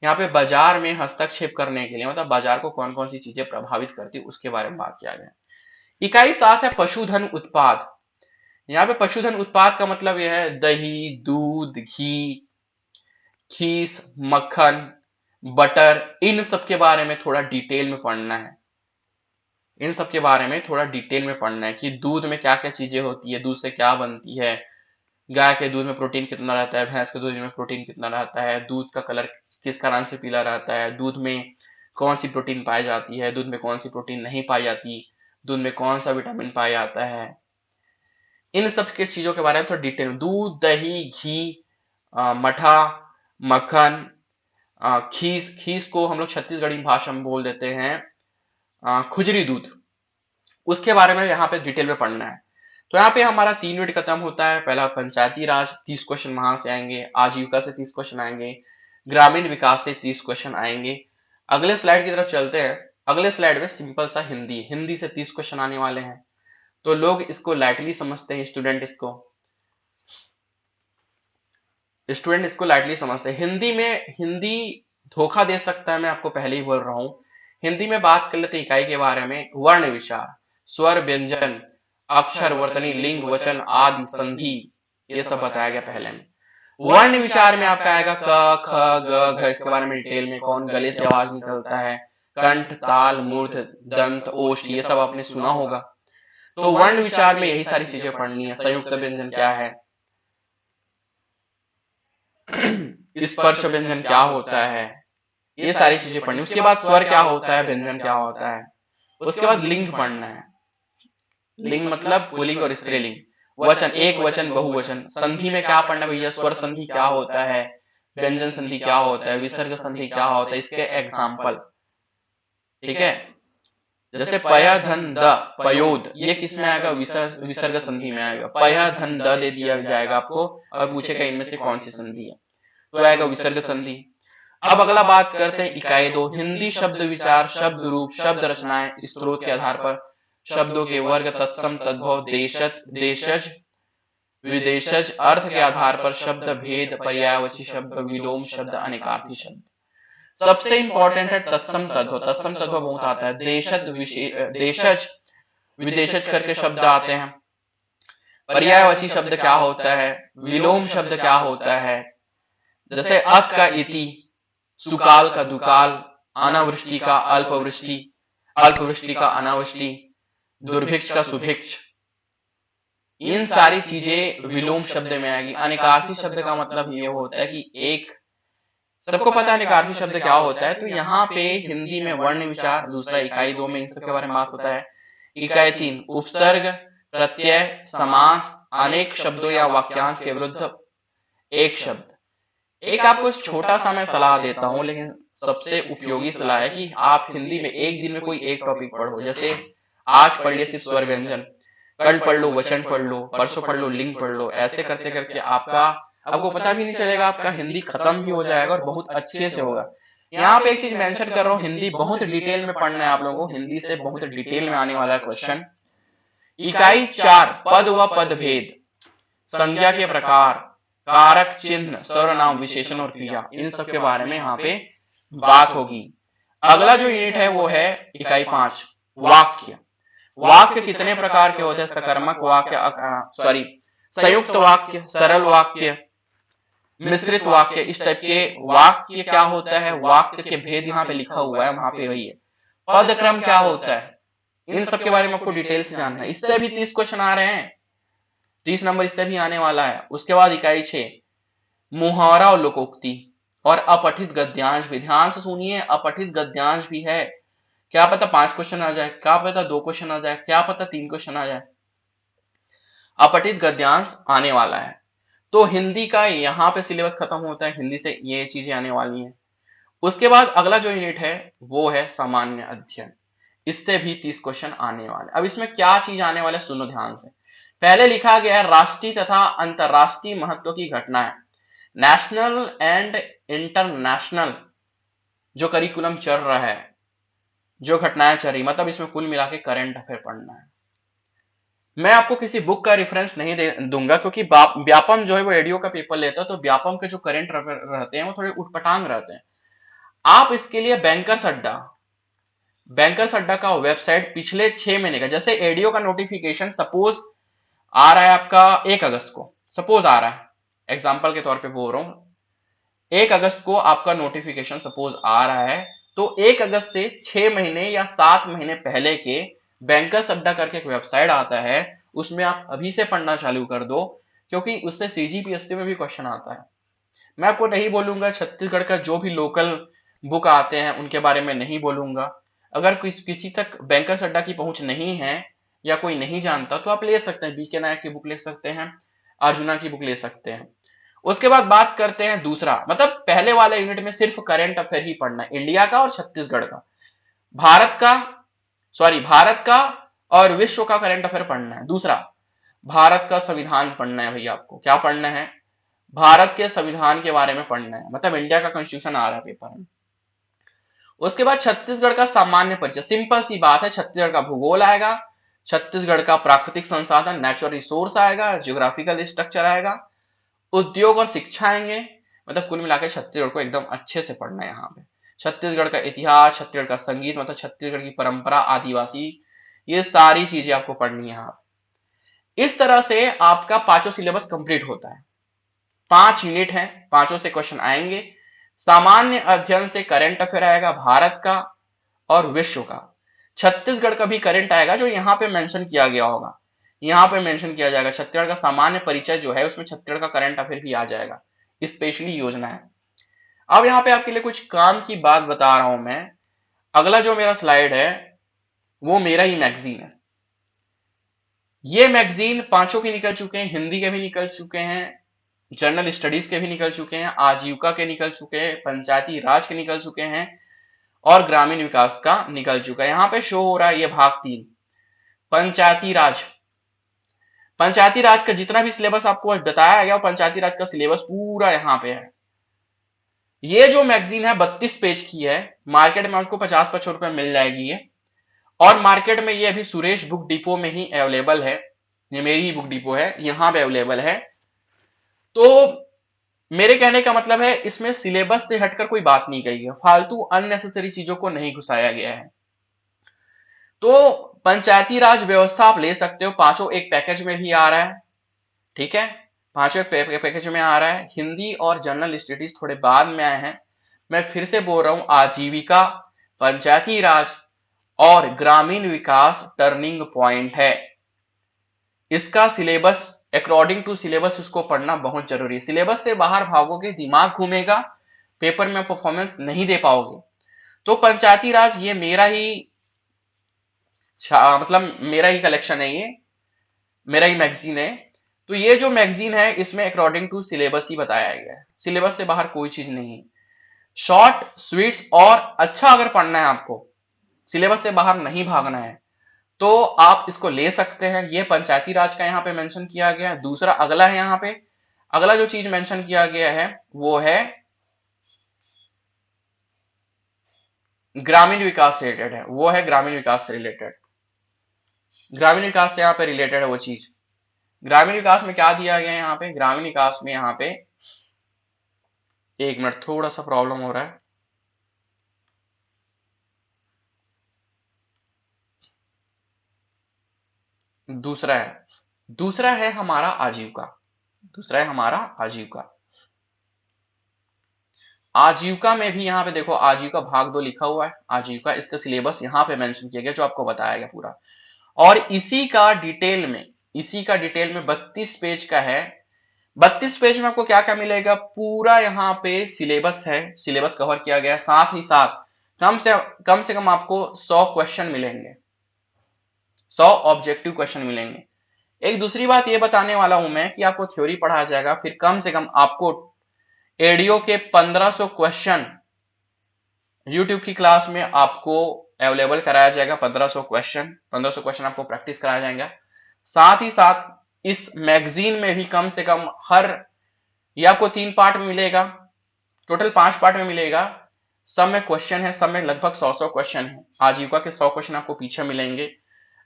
यहाँ पे बाजार में हस्तक्षेप करने के लिए मतलब बाजार को कौन कौन सी चीजें प्रभावित करती उसके बारे में बात किया गया। इकाई 7 है पशुधन उत्पाद। यहाँ पे पशुधन उत्पाद का मतलब यह है दही, दूध, घी, खीस, मक्खन, बटर, इन सब के बारे में थोड़ा डिटेल में पढ़ना है। इन सब के बारे में थोड़ा डिटेल में पढ़ना है कि दूध में क्या क्या चीजें होती है, दूध से क्या बनती है, गाय के दूध में प्रोटीन कितना रहता है, भैंस के दूध में प्रोटीन कितना रहता है, दूध का कलर किस कारण से पीला रहता है, दूध में कौन सी प्रोटीन पाई जाती है, दूध में कौन सी प्रोटीन नहीं पाई जाती, दूध में कौन सा विटामिन पाया जाता है, इन सब के चीजों के बारे में थोड़ा डिटेल में। दूध, दही, घी, मठा, मक्खन, खीस, खीस को हम लोग छत्तीसगढ़ी भाषा में बोल देते हैं खुजरी दूध, उसके बारे में यहाँ पे डिटेल में पढ़ना है। तो यहाँ पे हमारा 3 यूनिट खत्म होता है। पहला पंचायती राज, 30 क्वेश्चन वहां से आएंगे, आजीविका से 30 क्वेश्चन आएंगे, ग्रामीण विकास से 30 क्वेश्चन आएंगे। अगले स्लाइड की तरफ चलते हैं। अगले स्लाइड में सिंपल सा हिंदी, हिंदी से 30 क्वेश्चन आने वाले हैं, तो लोग इसको लाइटली समझते हैं, स्टूडेंट इसको लाइटली समझते हैं। हिंदी में, हिंदी धोखा दे सकता है, मैं आपको पहले ही बोल रहा हूं। हिंदी में बात कर लेते हैं इकाई के बारे में। वर्ण विचार, स्वर, व्यंजन, अक्षर, वर्तनी, लिंग, वचन, आदि, संधि, ये सब बताया गया पहले में। वर्ण विचार में आपका आएगा क, ख, ग, घ, इसके बारे में डिटेल में, कौन गले से आवाज निकलता है, कंठ, ताल, मूर्ध, दंत, ओष्ठ, ये सब आपने सुना होगा। तो वर्ण विचार में यही सारी चीजें पढ़नी है। संयुक्त व्यंजन क्या है, स्पर्श व्यंजन क्या होता है, ये सारी चीजें पढ़नी। उसके बाद स्वर क्या होता है, व्यंजन क्या होता है, उसके बाद लिंग पढ़ना है। लिंग मतलब पुल्लिंग और स्त्रीलिंग, वचन, एक वचन, बहुवचन, संधि में क्या पढ़ना भैया, स्वर संधि क्या होता है, व्यंजन संधि क्या होता है, विसर्ग संधि क्या होता है, इसके एग्जाम्पल, ठीक है। जैसे पय धन द, पयोद, ये किस में आएगा, विसर्ग संधि में आएगा। पय धन द दे दिया जाएगा आपको और पूछेगा इनमें से कौन सी संधि है, तो आएगा विसर्ग संधि। अब अगला बात करते हैं इकाई 2, हिंदी शब्द विचार, शब्द रूप, शब्द रचनाएं, स्त्रोत के आधार पर शब्दों के वर्ग, तत्सम, तद्भव, देशज, देशज, विदेशज, अर्थ के आधार पर शब्द भेद, पर्यायवाची शब्द, विलोम शब्द, अनेकार्थी शब्द। सबसे इंपॉर्टेंट है तत्सम तद्भव। तत्सम तद्भव बहुत आता है। देशज, देशज, विदेशज करके शब्द आते हैं। पर्यायवाची शब्द क्या होता है, विलोम शब्द क्या होता है, जैसे अक का इति, सुकाल का दुकाल, अनावृष्टि का अल्पवृष्टि, अल्पवृष्टि का अनावृष्टि, दुर्भिक्ष का सुभिक्ष, इन सारी चीजें विलोम शब्द में आएगी। अनेकार्थी शब्द का मतलब ये होता है कि एक, सबको पता है अनेकार्थी शब्द क्या होता है। तो यहाँ पे हिंदी में वर्ण विचार, दूसरा इकाई 2 में इन सब के बारे में बात होता है। इकाई 3 उपसर्ग, प्रत्यय, समास, अनेक शब्दों या वाक्यांश के विरुद्ध एक शब्द। एक आपको छोटा सा मैं सलाह देता हूं, लेकिन सबसे उपयोगी सलाह है कि आप हिंदी में एक दिन में कोई एक टॉपिक पढ़ो। जैसे आज पढ़ लिया सिर्फ स्वर व्यंजन, कल पढ़ लो वचन पढ़ लो, परसों पढ़ लो लिंग पढ़ लो, ऐसे करते करके आपका आपको पता भी नहीं चलेगा, आपका हिंदी खत्म भी हो जाएगा और बहुत अच्छे से होगा। यहाँ पे एक चीज मेंशन कर रहा हूँ, हिंदी बहुत डिटेल में पढ़ना है आप लोगों को, हिंदी से बहुत डिटेल में आने वाला है क्वेश्चन। इकाई 4 पद व पदभेद, संज्ञा के प्रकार, कारक चिन्ह, सर्वनाम, विशेषण और क्रिया, इन सब के बारे में यहाँ पे बात होगी। अगला जो यूनिट है वो है इकाई 5 वाक्य। वाक्य कितने प्रकार के होते हैं? सकर्मक वाक्य, सॉरी संयुक्त वाक्य, सरल वाक्य, मिश्रित वाक्य, इस टाइप के वाक्य क्या होता है, वाक्य के भेद यहाँ पे लिखा हुआ है, वहां पे वही है। पदक्रम क्या होता है, इन सब के बारे में आपको डिटेल से जानना है। इससे भी 30 क्वेश्चन आ रहे हैं, 30 नंबर इससे भी आने वाला है। उसके बाद इकाई 6 मुहावरा और लोकोक्ति और अपठित गद्यांश भी। ध्यान से सुनिए, अपठित गद्यांश भी है, क्या पता 5 क्वेश्चन आ जाए, क्या पता 2 क्वेश्चन आ जाए, क्या पता 3 क्वेश्चन आ जाए। अपठित गद्यांश आने वाला है। तो हिंदी का यहाँ पे सिलेबस खत्म होता है, हिंदी से ये चीजें आने वाली हैं। उसके बाद अगला जो यूनिट है वो है सामान्य अध्ययन, इससे भी 30 क्वेश्चन आने वाले। अब इसमें क्या चीज आने वाले सुनो ध्यान से। पहले लिखा गया है राष्ट्रीय तथा अंतरराष्ट्रीय महत्व की घटनाएं, नेशनल एंड इंटरनेशनल जो करिकुलम चल रहा है, जो घटनाएं चल रही, मतलब इसमें कुल मिला के करंट अफेयर पढ़ना है। मैं आपको किसी बुक का रेफरेंस नहीं दूंगा, क्योंकि व्यापम जो है वो एडीओ का पेपर लेता है, तो व्यापम के जो करंट रहते हैं वो थोड़े उटपटांग रहते हैं। आप इसके लिए बैंकर्स अड्डा का वेबसाइट पिछले 6 महीने का, जैसे एडीओ का नोटिफिकेशन सपोज आ रहा है आपका 1 अगस्त को, सपोज आ रहा है, एग्जाम्पल के तौर पे बोल रहा हूं, 1 अगस्त को आपका नोटिफिकेशन सपोज आ रहा है, तो 1 अगस्त से 6 महीने या 7 महीने पहले के बैंकर्स अड्डा करके एक वेबसाइट आता है, उसमें आप अभी से पढ़ना चालू कर दो, क्योंकि उससे सीजीपीएससी में भी क्वेश्चन आता है। मैं आपको नहीं बोलूंगा छत्तीसगढ़ का जो भी लोकल बुक आते हैं उनके बारे में नहीं बोलूंगा। अगर किसी तक बैंकर्स अड्डा की पहुंच नहीं है या कोई नहीं जानता तो आप ले सकते हैं, बीके नायक की बुक ले सकते हैं, अर्जुना की बुक ले सकते हैं। उसके बाद बात करते हैं दूसरा, मतलब पहले वाले यूनिट में सिर्फ करंट अफेयर ही पढ़ना है, इंडिया का और छत्तीसगढ़ का, भारत का और विश्व का करंट अफेयर पढ़ना है। दूसरा भारत का संविधान पढ़ना है भैया, आपको क्या पढ़ना है, भारत के संविधान के बारे में पढ़ना है, मतलब इंडिया का कॉन्स्टिट्यूशन आ रहा है पेपर में। उसके बाद छत्तीसगढ़ का सामान्य परिचय, सिंपल सी बात है, छत्तीसगढ़ का भूगोल आएगा, छत्तीसगढ़ का प्राकृतिक संसाधन नेचुरल रिसोर्स आएगा, जियोग्राफिकल स्ट्रक्चर आएगा, उद्योग और शिक्षा आएंगे, मतलब कुल मिलाकर छत्तीसगढ़ को एकदम अच्छे से पढ़ना है। यहाँ पे छत्तीसगढ़ का इतिहास, छत्तीसगढ़ का संगीत, मतलब छत्तीसगढ़ की परंपरा, आदिवासी, ये सारी चीजें आपको पढ़नी है यहाँ। इस तरह से आपका 5 सिलेबस कंप्लीट होता है। 5 यूनिट हैं, 5 से क्वेश्चन आएंगे। सामान्य अध्ययन से करंट अफेयर आएगा भारत का और विश्व का। छत्तीसगढ़ का भी करंट आएगा जो यहाँ पे मेंशन किया गया होगा, यहाँ पे मेंशन किया जाएगा। छत्तीसगढ़ का सामान्य परिचय जो है उसमें छत्तीसगढ़ का करंट अफेयर भी आ जाएगा, स्पेशली योजना है। अब यहाँ पे आपके लिए कुछ काम की बात बता रहा हूं मैं। अगला जो मेरा स्लाइड है वो मेरा ही मैगजीन है। ये मैगजीन 5 के निकल चुके हैं, हिंदी के भी निकल चुके हैं, जनरल स्टडीज के भी निकल चुके हैं, आजीविका के निकल चुके हैं, पंचायती राज के निकल चुके हैं और ग्रामीण विकास का निकल चुका है। यहाँ पे शो हो रहा है ये भाग 3 पंचायती राज। पंचायती राज का जितना भी सिलेबस आपको बताया गया, पंचायती राज का सिलेबस पूरा यहाँ पे है। ये जो मैगजीन है 32 पेज की है, मार्केट में आपको 50-55 रुपए मिल जाएगी ये, और मार्केट में ये अभी सुरेश बुक डिपो में ही अवेलेबल है, ये मेरी ही बुक डिपो है, यहाँ पे अवेलेबल है। तो मेरे कहने का मतलब है इसमें सिलेबस से हटकर कोई बात नहीं कही है, फालतू अननेसेसरी चीजों को नहीं घुसाया गया है। तो पंचायती राज व्यवस्था आप ले सकते हो, 5 एक पैकेज में भी आ रहा है, ठीक है, 5 पैकेज में आ रहा है। हिंदी और जनरल स्टडीज थोड़े बाद में आए हैं। मैं फिर से बोल रहा हूं, आजीविका, पंचायती राज और ग्रामीण विकास टर्निंग पॉइंट है। इसका सिलेबस अकॉर्डिंग टू सिलेबस इसको पढ़ना बहुत जरूरी है। सिलेबस से बाहर भागोगे दिमाग घूमेगा, पेपर में परफॉर्मेंस नहीं दे पाओगे। तो पंचायती राज ये मेरा ही मतलब मेरा ही कलेक्शन है, ये मेरा ही मैगजीन है। तो ये जो मैगजीन है इसमें अकॉर्डिंग टू सिलेबस ही बताया गया है, सिलेबस से बाहर कोई चीज नहीं। शॉर्ट स्वीट्स और अच्छा अगर पढ़ना है आपको, सिलेबस से बाहर नहीं भागना है, तो आप इसको ले सकते हैं। ये पंचायती राज का यहाँ पे मेंशन किया गया है। दूसरा अगला है यहाँ पे अगला जो चीज मेंशन किया गया है वो है ग्रामीण विकास से रिलेटेड है, वो है ग्रामीण विकास से रिलेटेड। ग्रामीण विकास से यहाँ पे रिलेटेड है वो चीज। ग्रामीण विकास में क्या दिया गया है यहाँ पे, ग्रामीण विकास में यहाँ पे, एक मिनट थोड़ा सा प्रॉब्लम हो रहा है। दूसरा है हमारा आजीविका। दूसरा है हमारा आजीविका। आजीविका में भी यहाँ पे देखो आजीविका भाग 2 लिखा हुआ है। आजीविका इसका सिलेबस यहाँ पे मेंशन किया गया जो आपको बताया गया पूरा। और इसी का डिटेल में 32 पेज का है। 32 पेज में आपको क्या क्या मिलेगा, पूरा यहाँ पे सिलेबस है, सिलेबस कवर किया गया। साथ ही साथ कम से कम आपको 100 क्वेश्चन मिलेंगे, 100 ऑब्जेक्टिव क्वेश्चन मिलेंगे। एक दूसरी बात ये बताने वाला हूं मैं कि आपको थ्योरी पढ़ाया जाएगा, फिर कम से कम आपको एडीओ के 1500 क्वेश्चन यूट्यूब की क्लास में आपको अवेलेबल कराया जाएगा। 1500 क्वेश्चन आपको प्रैक्टिस कराया जाएगा। साथ ही साथ इस मैगजीन में भी कम से कम ये आपको 3 पार्ट में मिलेगा, टोटल 5 पार्ट में मिलेगा। सब में क्वेश्चन है, सब में लगभग 100 क्वेश्चन है। आजीविका के 100 क्वेश्चन आपको पीछे मिलेंगे।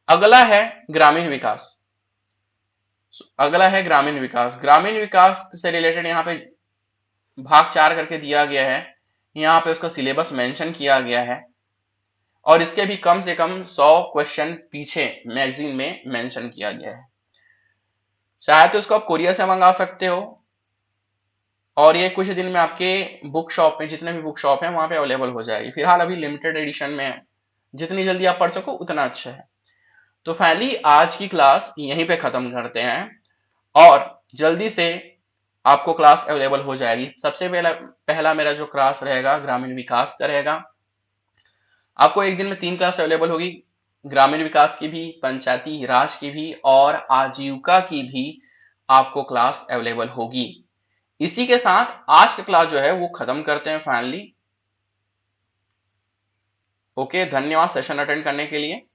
अगला है ग्रामीण विकास। ग्रामीण विकास से रिलेटेड यहाँ पे भाग 4 करके दिया गया है। यहाँ पे उसका सिलेबस मेंशन किया गया है और इसके भी कम से कम 100 क्वेश्चन पीछे मैगजीन में मेंशन किया गया है। चाहे तो इसको आप कोरियर से मंगा सकते हो और ये कुछ दिन में आपके बुक शॉप में, जितने भी बुक शॉप है वहां पे अवेलेबल हो जाएगी। फिलहाल अभी लिमिटेड एडिशन में है, जितनी जल्दी आप पढ़ सको उतना अच्छा है। तो फाइनली आज की क्लास यहीं पे खत्म करते हैं और जल्दी से आपको क्लास अवेलेबल हो जाएगी। सबसे पहला मेरा जो क्लास रहेगा ग्रामीण विकास का रहेगा। आपको एक दिन में 3 क्लास अवेलेबल होगी, ग्रामीण विकास की भी, पंचायती राज की भी और आजीविका की भी आपको क्लास अवेलेबल होगी। इसी के साथ आज का क्लास जो है वो खत्म करते हैं फाइनली। ओके, धन्यवाद सेशन अटेंड करने के लिए।